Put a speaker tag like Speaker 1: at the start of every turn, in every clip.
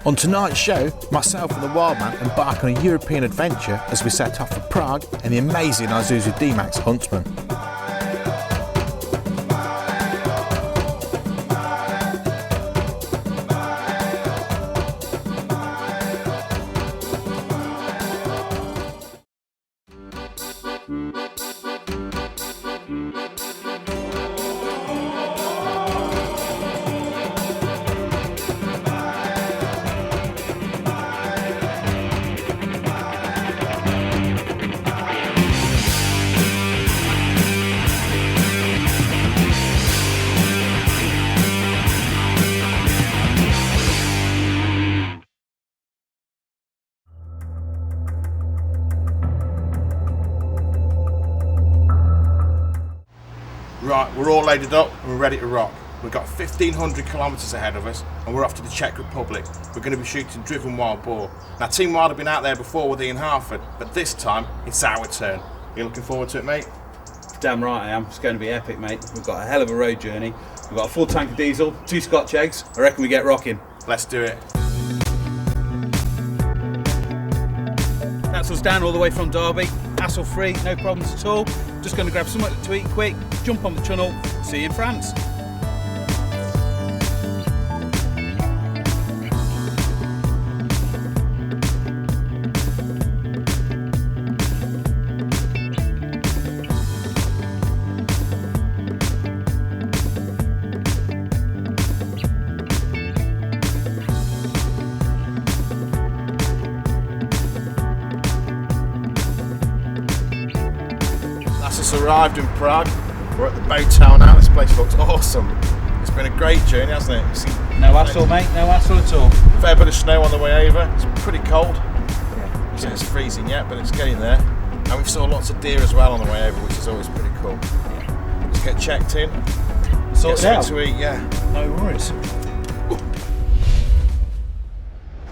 Speaker 1: On tonight's show, myself and the Wildman embark on a European adventure as we set off for Prague and the amazing Isuzu D-Max Huntsman.
Speaker 2: Right, we're all loaded up and we're ready to rock. We've got 1,500 kilometres ahead of us and we're off to the Czech Republic. We're going to be shooting driven wild boar. Now, Team Wild have been out there before with Ian Harford, but this time it's our turn. You looking forward to it, mate?
Speaker 3: Damn right I am. It's going to be epic, mate. We've got a hell of a road journey. We've got a full tank of diesel, 2 Scotch eggs. I reckon we get rocking.
Speaker 2: Let's do it.
Speaker 3: That's us down all the way from Derby. Hassle free, no problems at all. Just going to grab something to eat quick, jump on the tunnel, see you in France.
Speaker 2: Arrived in Prague. We're at the boat tower now. This place looks awesome. It's been a great journey, hasn't it?
Speaker 3: No hassle, mate. No hassle at all.
Speaker 2: Fair bit of snow on the way over. It's pretty cold. Yeah. So it's freezing yet, but it's getting there. And we saw lots of deer as well on the way over, which is always pretty cool. Yeah. Let's get checked in.
Speaker 3: Sort it out.
Speaker 2: To eat, yeah.
Speaker 3: No worries.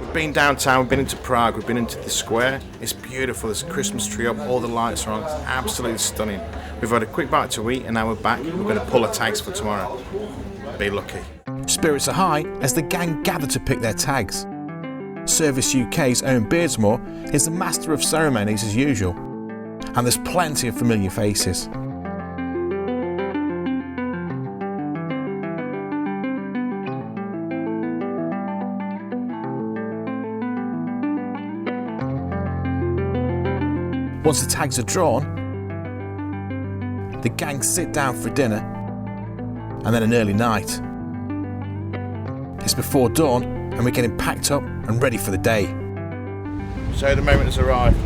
Speaker 2: We've been downtown, we've been into Prague, we've been into the square. It's beautiful, there's a Christmas tree up, all the lights are on, it's absolutely stunning. We've had a quick bite to eat and now we're back. We're going to pull our tags for tomorrow. Be lucky.
Speaker 1: Spirits are high as the gang gather to pick their tags. Cervus UK's Owen Beardsmore is the master of ceremonies as usual, and there's plenty of familiar faces. Once the tags are drawn, the gang sit down for dinner and then an early night. It's before dawn and we're getting packed up and ready for the day.
Speaker 2: So the moment has arrived.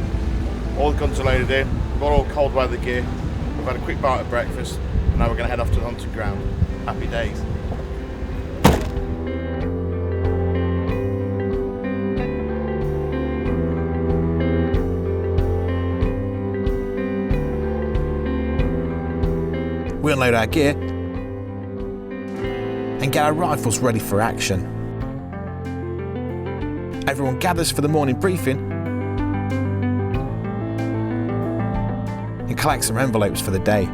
Speaker 2: All the guns are loaded in, we've got all cold weather gear, we've had a quick bite of breakfast and now we're going to head off to the hunting ground. Happy days.
Speaker 1: We unload our gear and get our rifles ready for action. Everyone gathers for the morning briefing and collects some envelopes for the day.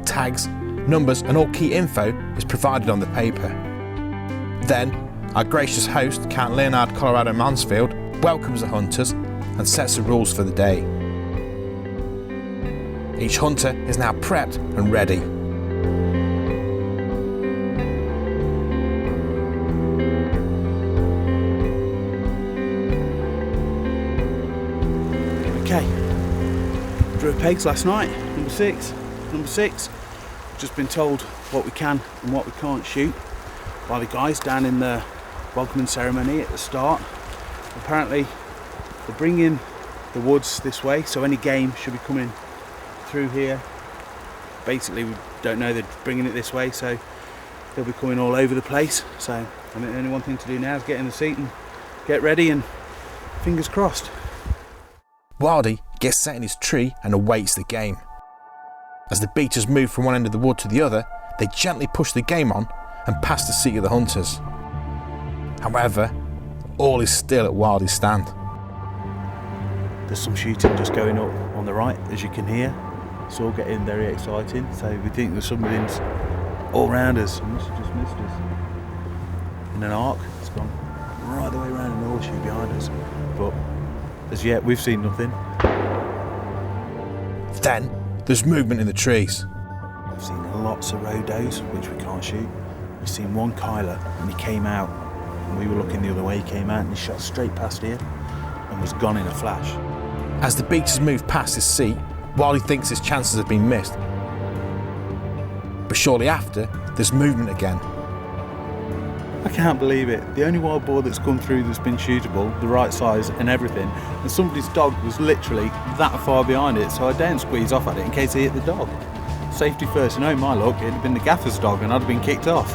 Speaker 1: Tags, numbers and all key info is provided on the paper. Then our gracious host, Count Leonhard Colloredo-Mansfeld, welcomes the hunters and sets the rules for the day. Each hunter is now prepped and ready.
Speaker 3: Okay, drew pegs last night, number six. Just been told what we can and what we can't shoot by the guys down in the welcoming ceremony at the start. Apparently they're bringing the woods this way, so any game should be coming through here. Basically we don't know they're bringing it this way, so they'll be coming all over the place. So I think the only one thing to do now is get in the seat and get ready and fingers crossed.
Speaker 1: Wildy gets set in his tree and awaits the game. As the beaters move from one end of the wood to the other, they gently push the game on and pass the seat of the hunters. However, all is still at Wildy's stand.
Speaker 3: There's some shooting just going up on the right, as you can hear. It's all getting very exciting. So we think there's somebody's all round us, and this just missed us. In an arc, it's gone bushy behind us, but as yet we've seen nothing.
Speaker 1: Then there's movement in the trees.
Speaker 3: We've seen lots of rodos, which we can't shoot. We've seen one Kyler, and he came out, and we were looking the other way. He came out and he shot straight past here and was gone in a flash.
Speaker 1: As the beaters move past his seat, Wiley thinks his chances have been missed. But shortly after, there's movement again.
Speaker 3: I can't believe it. The only wild boar that's come through that's been shootable, the right size and everything, and somebody's dog was literally that far behind it, so I daren't squeeze off at it in case I hit the dog. Safety first, and oh my luck, it'd have been the gaffer's dog and I'd have been kicked off.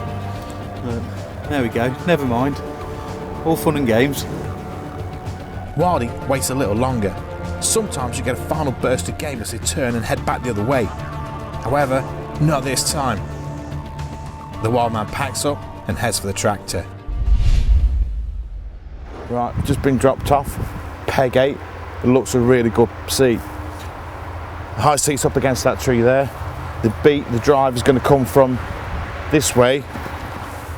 Speaker 3: But there we go, never mind. All fun and games.
Speaker 1: Wiley waits a little longer. Sometimes you get a final burst of game as they turn and head back the other way. However, not this time. The wild man packs up and heads for the tractor.
Speaker 2: Right, just been dropped off. Peg 8. It looks a really good seat. The high seat's up against that tree there. The drive is going to come from this way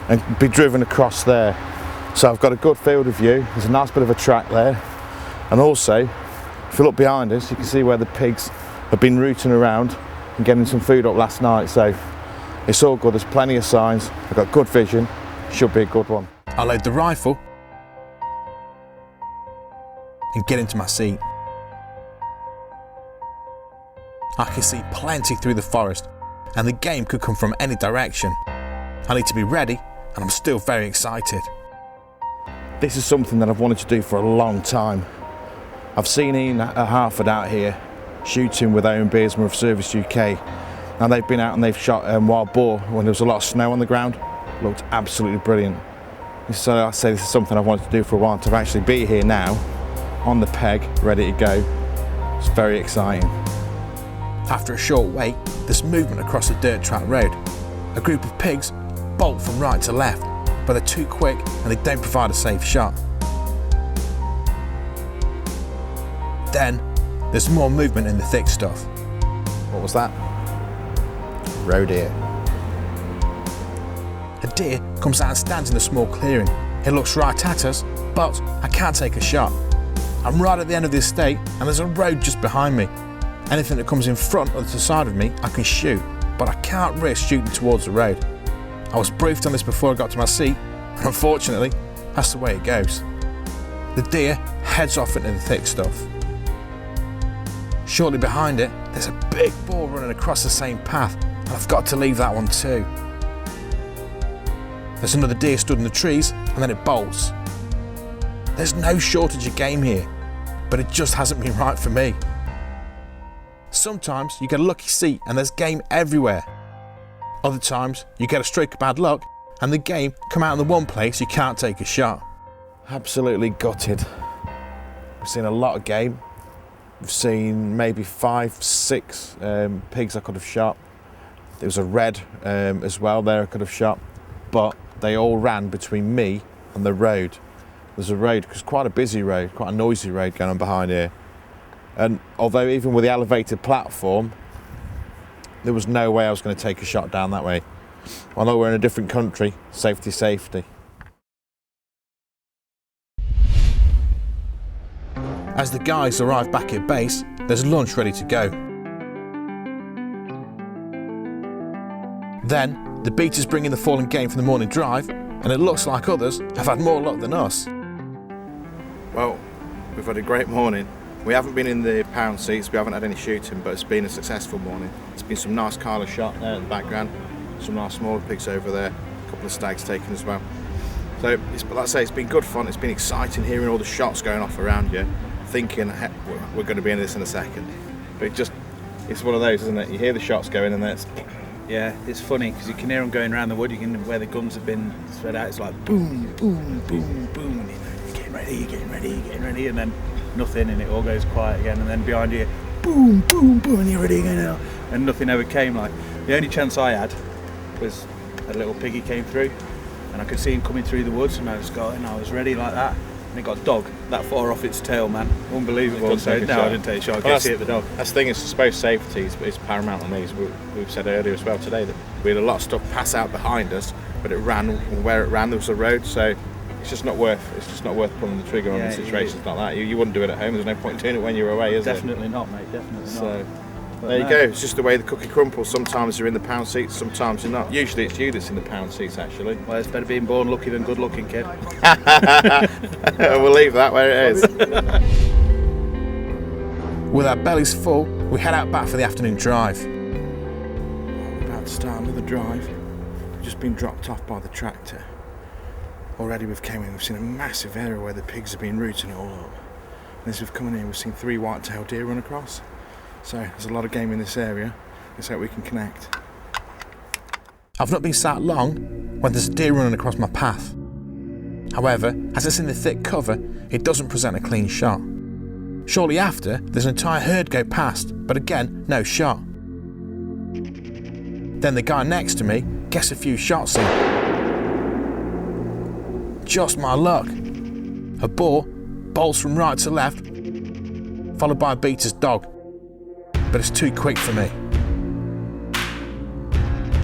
Speaker 2: and be driven across there. So I've got a good field of view. There's a nice bit of a track there. And also, if you look behind us, you can see where the pigs have been rooting around and getting some food up last night. So it's all good. There's plenty of signs. I've got good vision. Should be a good one.
Speaker 1: I load the rifle and get into my seat. I can see plenty through the forest, and the game could come from any direction. I need to be ready, and I'm still very excited.
Speaker 2: This is something that I've wanted to do for a long time. I've seen Ian at Hartford out here shooting with Owen Beardsmore of Cervus UK. Now they've been out and they've shot wild boar when there was a lot of snow on the ground. Looked absolutely brilliant. So I say this is something I've wanted to do for a while. To actually be here now, on the peg, ready to go, it's very exciting.
Speaker 1: After a short wait, there's movement across the dirt track road. A group of pigs bolt from right to left, but they're too quick and they don't provide a safe shot. Then, there's more movement in the thick stuff.
Speaker 2: What was that? Roe deer.
Speaker 1: A deer comes out and stands in a small clearing. It looks right at us, but I can't take a shot. I'm right at the end of the estate and there's a road just behind me. Anything that comes in front or to the side of me, I can shoot, but I can't risk shooting towards the road. I was briefed on this before I got to my seat, and unfortunately, that's the way it goes. The deer heads off into the thick stuff. Shortly behind it, there's a big boar running across the same path, and I've got to leave that one too. There's another deer stood in the trees, and then it bolts. There's no shortage of game here, but it just hasn't been right for me. Sometimes you get a lucky seat and there's game everywhere. Other times you get a stroke of bad luck and the game come out in the one place you can't take a shot.
Speaker 2: Absolutely gutted. We've seen a lot of game. We've seen maybe 5, 6 pigs I could have shot. There was a red as well there I could have shot, but they all ran between me and the road. There's a road, because quite a busy road, quite a noisy road going on behind here. And although even with the elevated platform, there was no way I was going to take a shot down that way. Although we're in a different country, safety, safety.
Speaker 1: As the guys arrive back at base, there's lunch ready to go. Then, the beaters bring in the fallen game from the morning drive, and it looks like others have had more luck than us.
Speaker 2: Well, we've had a great morning. We haven't been in the pound seats, we haven't had any shooting, but it's been a successful morning. There's been some nice Kyler shot there in the background, some nice smaller pigs over there, a couple of stags taken as well. So, like I say, it's been good fun, it's been exciting hearing all the shots going off around you, thinking we're going to be in this in a second. But it's one of those, isn't it? You hear the shots going and then it's...
Speaker 3: Yeah, it's funny because you can hear them going around the wood, you can where the guns have been spread out, it's like boom, boom, boom, boom, you're getting ready, you're getting ready, you're getting ready, and then nothing, and it all goes quiet again, and then behind you, boom, boom, boom, and you're ready again now, and nothing ever came. Like, the only chance I had was a little piggy came through, and I could see him coming through the woods, and I was ready like that, and it got dog that far off its tail, man, unbelievable. So, no, I didn't take a shot, I could see it, the dog.
Speaker 2: That's the thing, is I suppose safety is paramount on these. We've said earlier as well today that we had a lot of stuff pass out behind us, but it ran, where it ran there was a road, so It's just not worth pulling the trigger on in situations like that. You wouldn't do it at home. There's no point doing it when you're away, is there?
Speaker 3: Definitely not, mate. Definitely not.
Speaker 2: But there you go. It's just the way the cookie crumbles. Sometimes you're in the pound seats, sometimes you're not. Usually it's you that's in the pound seats, actually.
Speaker 3: Well, it's better being born lucky than good looking, kid.
Speaker 2: We'll leave that where it is.
Speaker 1: With our bellies full, we head out back for the afternoon drive.
Speaker 2: We're about to start another drive. We've just been dropped off by the tractor. Already we've seen a massive area where the pigs have been rooting it all up. And as we've come in here, we've seen 3 white-tailed deer run across. So there's a lot of game in this area. Let's hope we can connect.
Speaker 1: I've not been sat long when there's a deer running across my path. However, as it's in the thick cover, it doesn't present a clean shot. Shortly after, there's an entire herd go past, but again, no shot. Then the guy next to me gets a few shots in. Just my luck. A boar bolts from right to left, followed by a beater's dog. But it's too quick for me.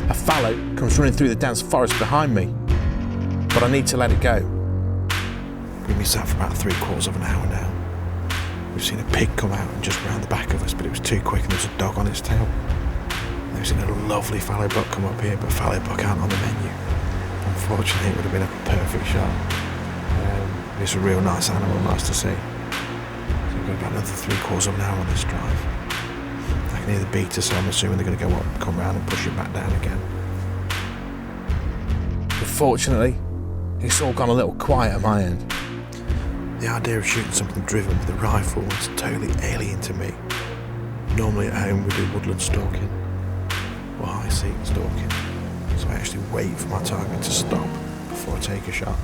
Speaker 1: A fallow comes running through the dense forest behind me, but I need to let it go.
Speaker 2: We've been sat for about 3/4 of an hour now. We've seen a pig come out and just round the back of us, but it was too quick and there was a dog on its tail. And we've seen a lovely fallow buck come up here, but fallow buck aren't on the menu. Unfortunately, it would have been a perfect shot. It's a real nice animal, nice to see. So we've got about another 3/4 of an hour on this drive. I can hear the beater, so I'm assuming they're going to go up, come round and push it back down again.
Speaker 1: Unfortunately, it's all gone a little quiet at my end.
Speaker 2: The idea of shooting something driven with a rifle was totally alien to me. Normally at home we do woodland stalking, or high seat stalking, so I actually wait for my target to stop before I take a shot.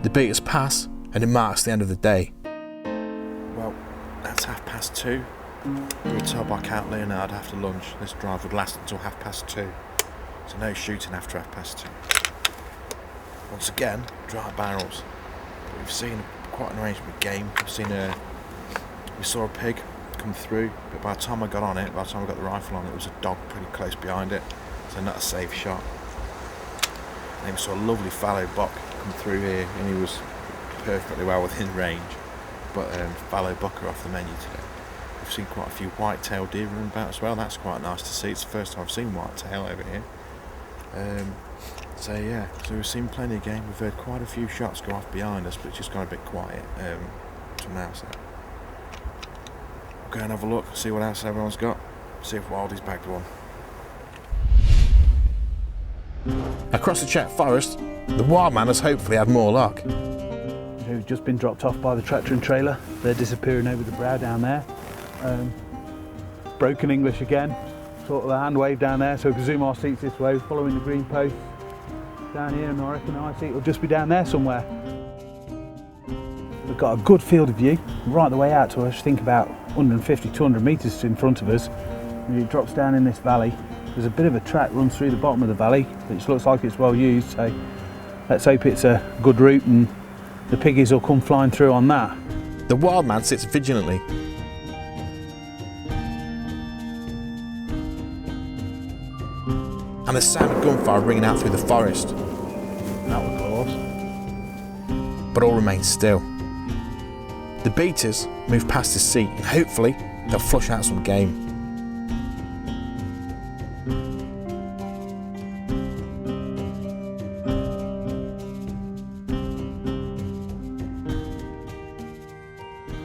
Speaker 1: The beaters pass, and it marks the end of the day.
Speaker 2: Well, that's 2:30. We were told by Count Leonhard after lunch this drive would last until 2:30, so no shooting after 2:30. Once again, dry barrels. But we've seen quite an arrangement of game. We saw a pig come through, but by the time I got on it, by the time I got the rifle on it, there was a dog pretty close behind it, so not a safe shot. And we saw a lovely fallow buck come through here, and he was perfectly well within range, but fallow buck are off the menu today. We've seen quite a few white-tailed deer running about as well. That's quite nice to see. It's the first time I've seen white-tail over here. So we've seen plenty of game. We've heard quite a few shots go off behind us, but it's just gone a bit quiet till now. So we'll go and have a look, see what else everyone's got, see if Wildy's bagged one.
Speaker 1: Across the Czech forest, the wild man has hopefully had more luck.
Speaker 3: Who've just been dropped off by the tractor and trailer. They're disappearing over the brow down there. Broken English again, sort of a hand wave down there, so we can zoom our seats this way, following the green post down here, and I reckon our seat will just be down there somewhere. We've got a good field of view right the way out to us. Think about 150, 200 metres in front of us. And it drops down in this valley. There's a bit of a track runs through the bottom of the valley, which looks like it's well used, so let's hope it's a good route and the piggies will come flying through on that.
Speaker 1: The wild man sits vigilantly. And the sound of gunfire ringing out through the forest.
Speaker 3: That was close.
Speaker 1: But all remains still. The beaters move past his seat and hopefully they'll flush out some game.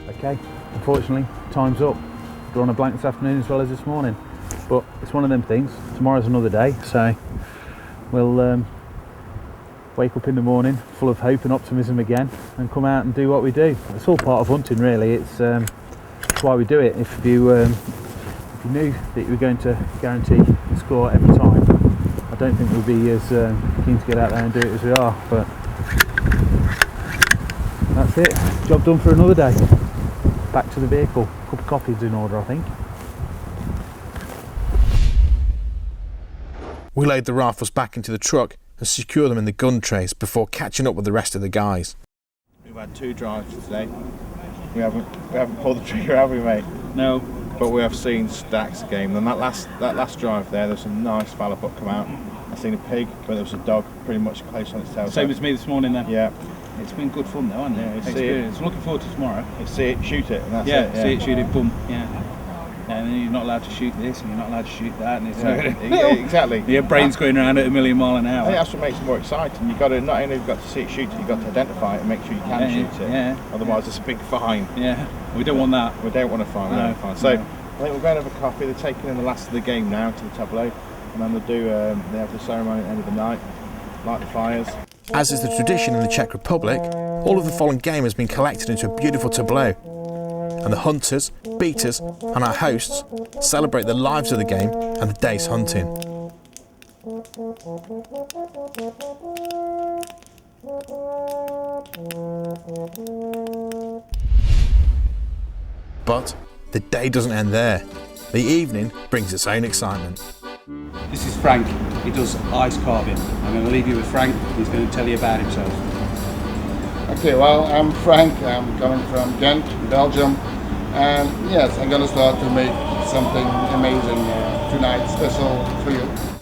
Speaker 3: Okay, unfortunately, time's up. Drawn a blank this afternoon as well as this morning. But it's one of them things. Tomorrow's another day, so we'll wake up in the morning full of hope and optimism again and come out and do what we do. It's all part of hunting, really. It's why we do it. If you knew that you were going to guarantee the score every time, I don't think we'd be as keen to get out there and do it as we are. But that's it. Job done for another day. Back to the vehicle. A cup of coffee's in order, I think.
Speaker 1: We load the rifles back into the truck and secure them in the gun trays before catching up with the rest of the guys.
Speaker 2: We've had 2 drives today. We haven't pulled the trigger, have we, mate?
Speaker 3: No,
Speaker 2: but we have seen stacks of game. And that last drive there was some nice fallow buck come out. I seen a pig, but there was a dog pretty much close on its tail.
Speaker 3: Same as me this morning then.
Speaker 2: Yeah.
Speaker 3: It's been good fun though, hasn't it?
Speaker 2: Yeah,
Speaker 3: Experience. Looking forward to tomorrow.
Speaker 2: You see it, shoot it, and that's
Speaker 3: yeah,
Speaker 2: it. Yeah,
Speaker 3: see it, shoot it, boom. Yeah. And then you're not allowed to shoot this, and you're not allowed to shoot that, and it's
Speaker 2: exactly.
Speaker 3: Your brain's going around at a million mile an
Speaker 2: I
Speaker 3: hour.
Speaker 2: think that's what makes it more exciting. You've got to not only have got to see it shoot it, you've got to identify it and make sure you can shoot it.
Speaker 3: Yeah.
Speaker 2: Otherwise, it's a big fine.
Speaker 3: Yeah. We don't want that.
Speaker 2: We don't want a fine.
Speaker 3: No,
Speaker 2: So
Speaker 3: no.
Speaker 2: I think we're going to have a coffee. They're taking in the last of the game now to the tableau, and then they'll do. They have the ceremony at the end of the night, light the fires.
Speaker 1: As is the tradition in the Czech Republic, all of the fallen game has been collected into a beautiful tableau, and the hunters, beaters and our hosts celebrate the lives of the game and the day's hunting. But the day doesn't end there. The evening brings its own excitement.
Speaker 3: This is Frank. He does ice carving. I'm going to leave you with Frank. He's going to tell you about himself.
Speaker 4: Okay, well, I'm Frank. I'm coming from Ghent, Belgium. And yes, I'm going to start to make something amazing tonight, special for you.